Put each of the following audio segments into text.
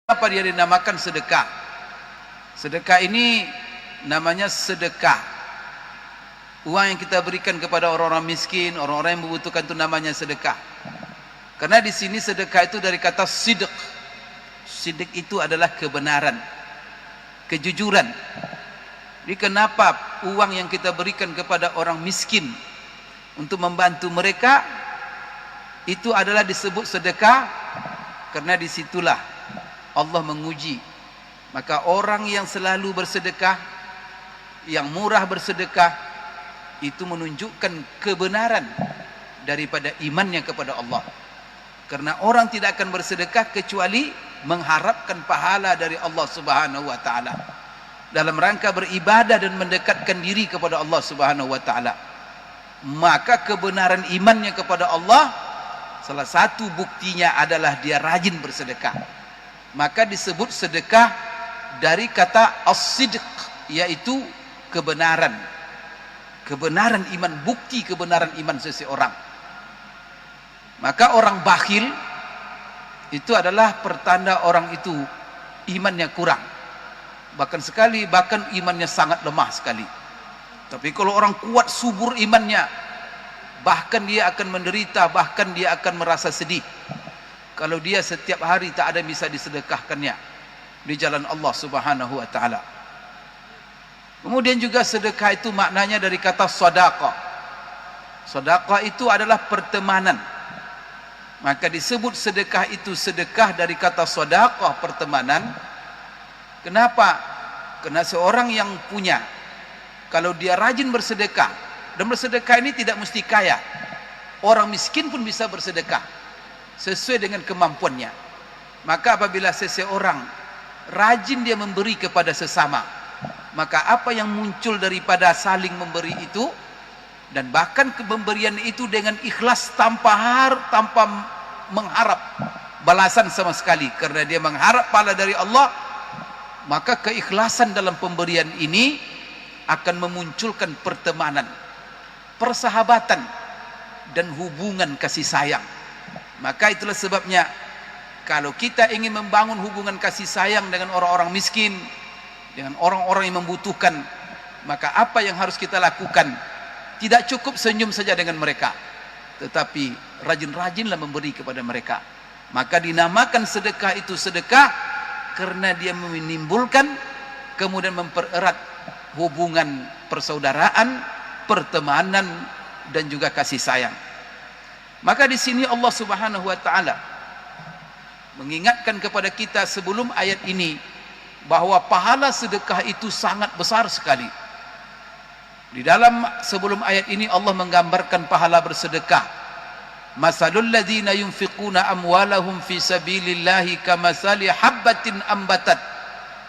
Apa dia dinamakan sedekah? Sedekah ini namanya sedekah. Uang yang kita berikan kepada orang-orang miskin, orang-orang yang membutuhkan, itu namanya sedekah. Karena di sini sedekah itu dari kata sidq. Sidq itu adalah kebenaran, kejujuran. Jadi kenapa uang yang kita berikan kepada orang miskin untuk membantu mereka itu adalah disebut sedekah? Karena disitulah Allah menguji. Maka orang yang selalu bersedekah, yang murah bersedekah, itu menunjukkan kebenaran daripada imannya kepada Allah. Karena orang tidak akan bersedekah kecuali mengharapkan pahala dari Allah Subhanahu wa taala dalam rangka beribadah dan mendekatkan diri kepada Allah Subhanahu wa taala. Maka kebenaran imannya kepada Allah, salah satu buktinya adalah dia rajin bersedekah. Maka disebut sedekah dari kata as-sidq, yaitu kebenaran. Kebenaran iman, bukti kebenaran iman seseorang. Maka orang bakhil itu adalah pertanda orang itu imannya kurang. Bahkan imannya sangat lemah sekali. Tapi kalau orang kuat subur imannya, bahkan dia akan menderita, bahkan dia akan merasa sedih kalau dia setiap hari tak ada bisa disedekahkannya di jalan Allah Subhanahu wa taala. Kemudian juga sedekah itu maknanya dari kata sedekah. Sedekah itu adalah pertemanan. Maka disebut sedekah itu sedekah dari kata sedekah, pertemanan. Kenapa? Karena seorang yang punya, kalau dia rajin bersedekah, dan bersedekah ini tidak mesti kaya. Orang miskin pun bisa bersedekah sesuai dengan kemampuannya. Maka apabila seseorang rajin dia memberi kepada sesama, maka apa yang muncul daripada saling memberi itu, dan bahkan pemberian itu dengan ikhlas tanpa mengharap balasan sama sekali, karena dia mengharap pahala dari Allah, maka keikhlasan dalam pemberian ini akan memunculkan pertemanan, persahabatan, dan hubungan kasih sayang. Maka itulah sebabnya kalau kita ingin membangun hubungan kasih sayang dengan orang-orang miskin, dengan orang-orang yang membutuhkan, maka apa yang harus kita lakukan? Tidak cukup senyum saja dengan mereka, tetapi rajin-rajinlah memberi kepada mereka. Maka dinamakan sedekah itu sedekah karena dia menimbulkan, kemudian mempererat hubungan persaudaraan, pertemanan, dan juga kasih sayang. Maka di sini Allah Subhanahu wa taala mengingatkan kepada kita sebelum ayat ini bahwa pahala sedekah itu sangat besar sekali. Di dalam sebelum ayat ini Allah menggambarkan pahala bersedekah. Masalul ladzina yunfiquna amwalahum fi sabilillahi kamathali habbatin ambatat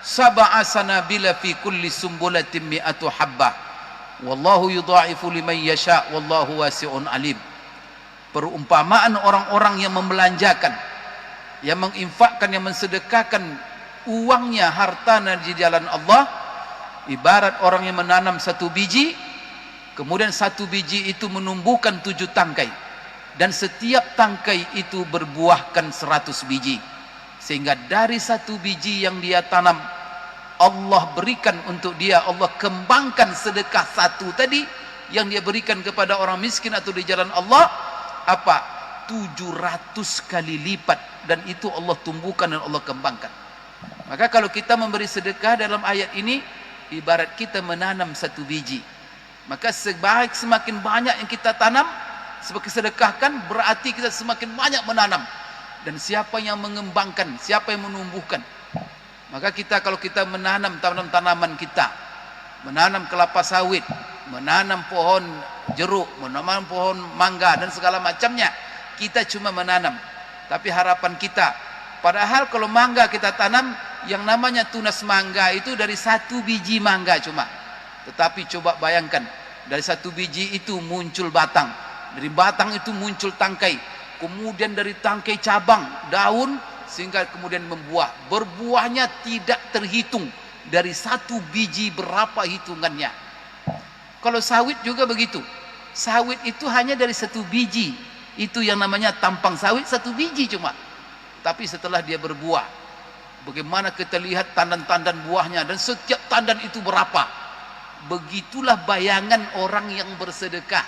sab'a sanabila fi kulli sumbulatin mi'atu habbah wallahu yudha'ifu liman yasha wallahu wasi'un alim. Perumpamaan orang-orang yang membelanjakan, yang menginfakkan, yang mensedekahkan uangnya, hartanya di jalan Allah, ibarat orang yang menanam satu biji, kemudian satu biji itu menumbuhkan 7 tangkai, dan setiap tangkai itu berbuahkan 100 biji, sehingga dari satu biji yang dia tanam, Allah berikan untuk dia, Allah kembangkan sedekah satu tadi yang dia berikan kepada orang miskin atau di jalan Allah, apa? 700 kali lipat, dan itu Allah tumbuhkan dan Allah kembangkan. Maka kalau kita memberi sedekah dalam ayat ini, ibarat kita menanam satu biji. Maka semakin banyak yang kita tanam, sebagai sedekahkan, berarti kita semakin banyak menanam. Dan siapa yang mengembangkan, siapa yang menumbuhkan? Maka kalau kita menanam tanaman kita, menanam kelapa sawit, menanam pohon jeruk, menanam pohon mangga dan segala macamnya, kita cuma menanam. Tapi harapan kita, padahal kalau mangga kita tanam, yang namanya tunas mangga itu dari satu biji mangga cuma. Tetapi coba bayangkan, dari satu biji itu muncul batang, dari batang itu muncul tangkai, kemudian dari tangkai cabang, daun, sehingga kemudian membuah. Berbuahnya tidak terhitung, dari satu biji berapa hitungannya. Kalau sawit juga begitu. Sawit itu hanya dari satu biji, itu yang namanya tampang sawit, satu biji cuma. Tapi setelah dia berbuah, Bagaimana kita lihat tandan-tandan buahnya dan setiap tandan itu berapa. Begitulah bayangan orang yang bersedekah.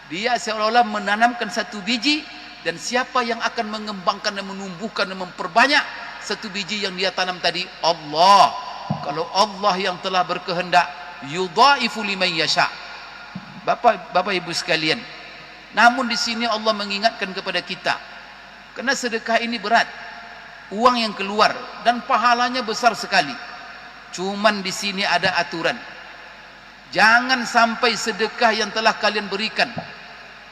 Dia seolah-olah menanamkan satu biji, dan siapa yang akan mengembangkan dan menumbuhkan dan memperbanyak satu biji yang dia tanam tadi? Allah. Kalau Allah yang telah berkehendak, yudhaifu liman yasha. Bapak Ibu sekalian, namun di sini Allah mengingatkan kepada kita, karena sedekah ini berat, uang yang keluar dan pahalanya besar sekali. Cuman di sini ada aturan. Jangan sampai sedekah yang telah kalian berikan,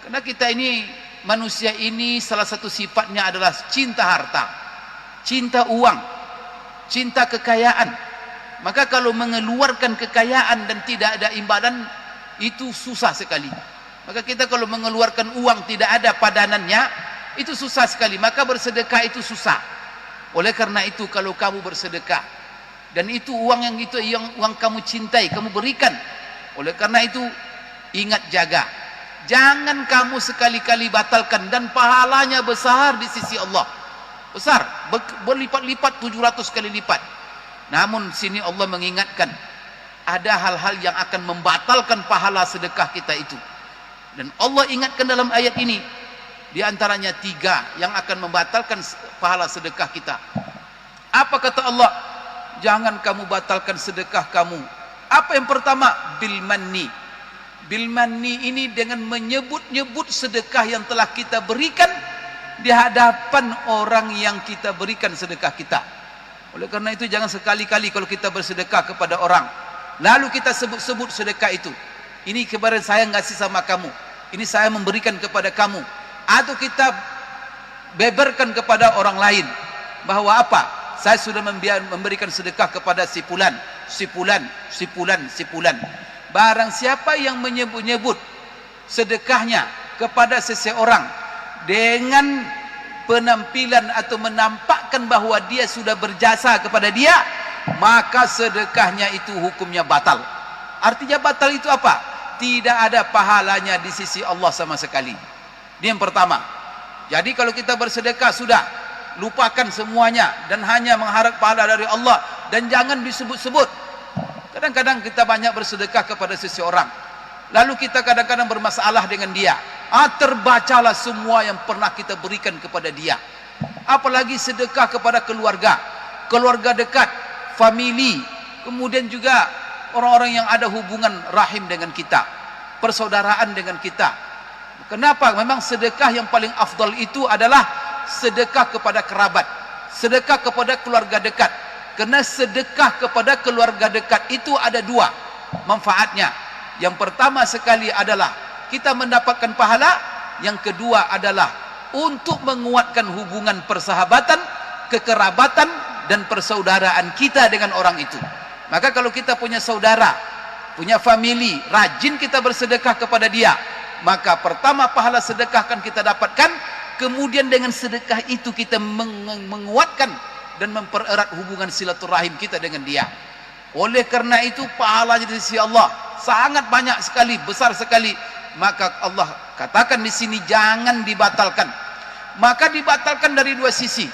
karena kita ini, manusia ini salah satu sifatnya adalah cinta harta, cinta uang, cinta kekayaan. Maka kalau mengeluarkan kekayaan dan tidak ada imbalan, itu susah sekali. Maka kita kalau mengeluarkan uang tidak ada padanannya, itu susah sekali. Maka bersedekah itu susah. Oleh karena itu, kalau kamu bersedekah dan itu uang yang uang kamu cintai, kamu berikan. Oleh karena itu, ingat, jaga. Jangan kamu sekali-kali batalkan, dan pahalanya besar di sisi Allah. Besar, berlipat-lipat, 700 kali lipat. Namun sini Allah mengingatkan, ada hal-hal yang akan membatalkan pahala sedekah kita itu. Dan Allah ingatkan dalam ayat ini, di antaranya 3 yang akan membatalkan pahala sedekah kita. Apa kata Allah? Jangan kamu batalkan sedekah kamu. Apa yang pertama? Bil manni. Bil manni ini dengan menyebut-nyebut sedekah yang telah kita berikan di hadapan orang yang kita berikan sedekah kita. Oleh karena itu, jangan sekali-kali kalau kita bersedekah kepada orang, lalu kita sebut-sebut sedekah itu. Ini kemarin saya ngasih sama kamu, ini saya memberikan kepada kamu. Atau kita beberkan kepada orang lain bahwa apa? Saya sudah memberikan sedekah kepada si fulan, si fulan, si fulan, si fulan. Barang siapa yang menyebut-nyebut sedekahnya kepada seseorang dengan penampilan atau menampakkan bahwa dia sudah berjasa kepada dia, maka sedekahnya itu hukumnya batal. Artinya batal itu apa? Tidak ada pahalanya di sisi Allah sama sekali. Ini yang pertama. Jadi kalau kita bersedekah, sudah lupakan semuanya dan hanya mengharap pahala dari Allah, dan jangan disebut-sebut. Kadang-kadang kita banyak bersedekah kepada seseorang, lalu kita kadang-kadang bermasalah dengan dia. Terbacalah semua yang pernah kita berikan kepada dia. Apalagi sedekah kepada keluarga, keluarga dekat, famili, kemudian juga orang-orang yang ada hubungan rahim dengan kita, persaudaraan dengan kita. Kenapa? Memang sedekah yang paling afdal itu adalah sedekah kepada kerabat, sedekah kepada keluarga dekat. Karena sedekah kepada keluarga dekat itu ada 2 manfaatnya. Yang pertama sekali adalah kita mendapatkan pahala, yang kedua adalah untuk menguatkan hubungan persahabatan, kekerabatan, dan persaudaraan kita dengan orang itu. Maka kalau kita punya saudara, punya famili, rajin kita bersedekah kepada dia, maka pertama pahala sedekah akan kita dapatkan. Kemudian dengan sedekah itu kita menguatkan dan mempererat hubungan silaturahim kita dengan dia. Oleh karena itu, pahalanya di sisi Allah sangat banyak sekali, besar sekali. Maka Allah katakan di sini jangan dibatalkan. Maka dibatalkan dari 2 sisi.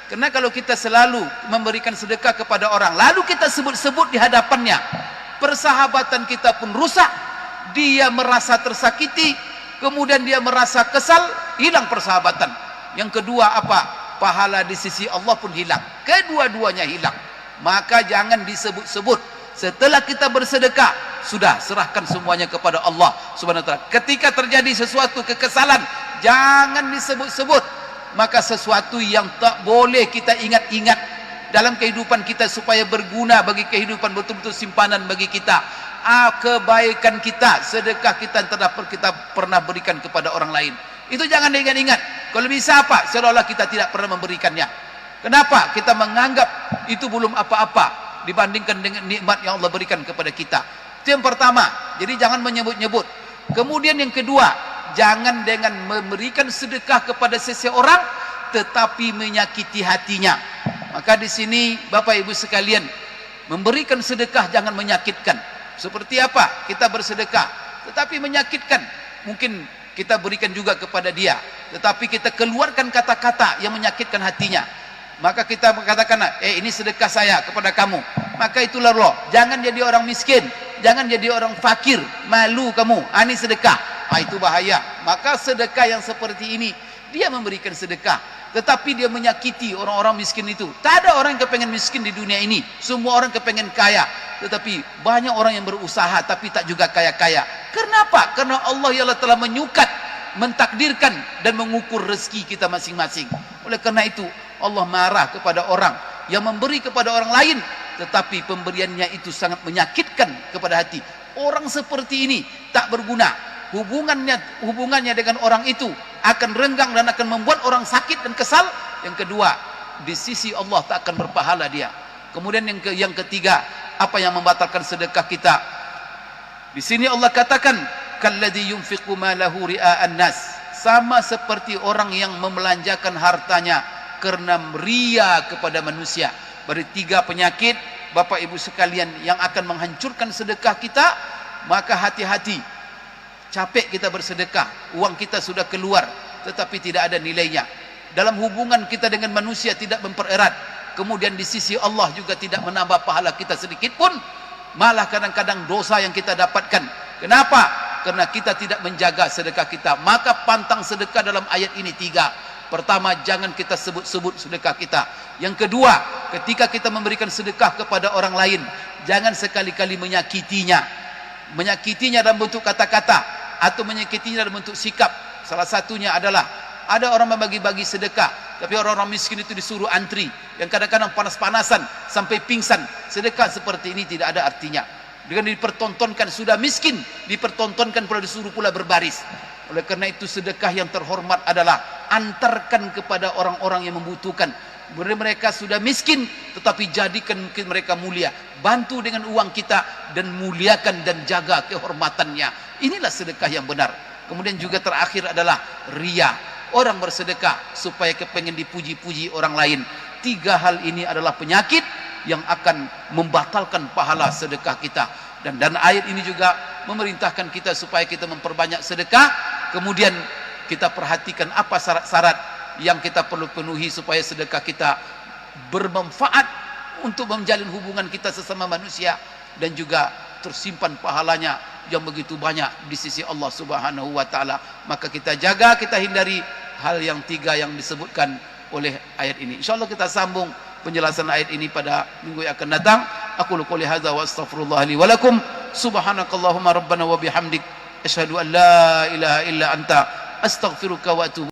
Karena kalau kita selalu memberikan sedekah kepada orang, lalu kita sebut-sebut di hadapannya, persahabatan kita pun rusak, dia merasa tersakiti, kemudian dia merasa kesal, hilang persahabatan. Yang kedua apa? Pahala di sisi Allah pun hilang. Kedua-duanya hilang. Maka jangan disebut-sebut. Setelah kita bersedekah, sudah serahkan semuanya kepada Allah Subhanahu wa taala. Ketika terjadi sesuatu kekesalan, jangan disebut-sebut. Maka sesuatu yang tak boleh kita ingat-ingat dalam kehidupan kita supaya berguna bagi kehidupan, betul-betul simpanan bagi kita. Kebaikan kita, sedekah kita yang kita pernah berikan kepada orang lain, itu jangan diingat-ingat. Kalau bisa apa? Seolah-olah kita tidak pernah memberikannya. Kenapa? Kita menganggap itu belum apa-apa dibandingkan dengan nikmat yang Allah berikan kepada kita. Itu yang pertama. Jadi jangan menyebut-nyebut. Kemudian yang kedua, jangan dengan memberikan sedekah kepada seseorang tetapi menyakiti hatinya. Maka di sini Bapak Ibu sekalian, memberikan sedekah jangan menyakitkan. Seperti apa? Kita bersedekah tetapi menyakitkan. Mungkin kita berikan juga kepada dia, tetapi kita keluarkan kata-kata yang menyakitkan hatinya. maka kita mengatakan, ini sedekah saya kepada kamu. Maka itulah Allah. Jangan jadi orang miskin, jangan jadi orang fakir, malu kamu. Ini sedekah. Itu bahaya. Maka sedekah yang seperti ini, dia memberikan sedekah, tetapi dia menyakiti orang-orang miskin itu. Tak ada orang yang kepengen miskin di dunia ini. Semua orang kepengen kaya. Tetapi banyak orang yang berusaha tapi tak juga kaya-kaya. Kenapa? Karena Allah ialah telah menyukat, mentakdirkan dan mengukur rezeki kita masing-masing. Oleh karena itu Allah marah kepada orang yang memberi kepada orang lain, tetapi pemberiannya itu sangat menyakitkan kepada hati. Orang seperti ini tak berguna. Hubungannya dengan orang itu akan renggang dan akan membuat orang sakit dan kesal. Yang kedua, di sisi Allah tak akan berpahala dia. Kemudian yang ketiga, apa yang membatalkan sedekah kita? Di sini Allah katakan, kalladzi yunfiqu malahu ria'an nas, sama seperti orang yang memelanjakan hartanya karena ria kepada manusia. Berarti 3 penyakit Bapak Ibu sekalian yang akan menghancurkan sedekah kita. Maka hati-hati. Capek kita bersedekah, uang kita sudah keluar tetapi tidak ada nilainya. Dalam hubungan kita dengan manusia tidak mempererat, kemudian di sisi Allah juga tidak menambah pahala kita sedikit pun, malah kadang-kadang dosa yang kita dapatkan. Kenapa? Karena kita tidak menjaga sedekah kita. Maka pantang sedekah dalam ayat ini 3. Pertama, jangan kita sebut-sebut sedekah kita. Yang kedua, ketika kita memberikan sedekah kepada orang lain, jangan sekali-kali menyakitinya. Menyakitinya dalam bentuk kata-kata atau menyakitinya dalam bentuk sikap. Salah satunya adalah ada orang membagi-bagi sedekah, tapi orang-orang miskin itu disuruh antri, yang kadang-kadang panas-panasan sampai pingsan. Sedekah seperti ini tidak ada artinya. Dengan dipertontonkan sudah miskin, dipertontonkan pula disuruh pula berbaris. Oleh karena itu sedekah yang terhormat adalah antarkan kepada orang-orang yang membutuhkan. Mereka sudah miskin, tetapi jadikan mungkin mereka mulia. Bantu dengan uang kita dan muliakan dan jaga kehormatannya. Inilah sedekah yang benar. Kemudian juga terakhir adalah riya. Orang bersedekah supaya kepengen dipuji-puji orang lain. 3 hal ini adalah penyakit yang akan membatalkan pahala sedekah kita. Dan ayat ini juga memerintahkan kita supaya kita memperbanyak sedekah. Kemudian kita perhatikan apa syarat-syarat yang kita perlu penuhi supaya sedekah kita bermanfaat untuk menjalin hubungan kita sesama manusia, dan juga tersimpan pahalanya yang begitu banyak di sisi Allah Subhanahu wa taala. Maka kita jaga, kita hindari hal yang 3 yang disebutkan oleh ayat ini. Insyaallah kita sambung penjelasan ayat ini pada minggu yang akan datang. Aku qouli hadza wa astaghfirullah li wa lakum. Subhanakallahumma rabbana wa bihamdik asyhadu an la ilaha illa anta astaghfiruka wa atubu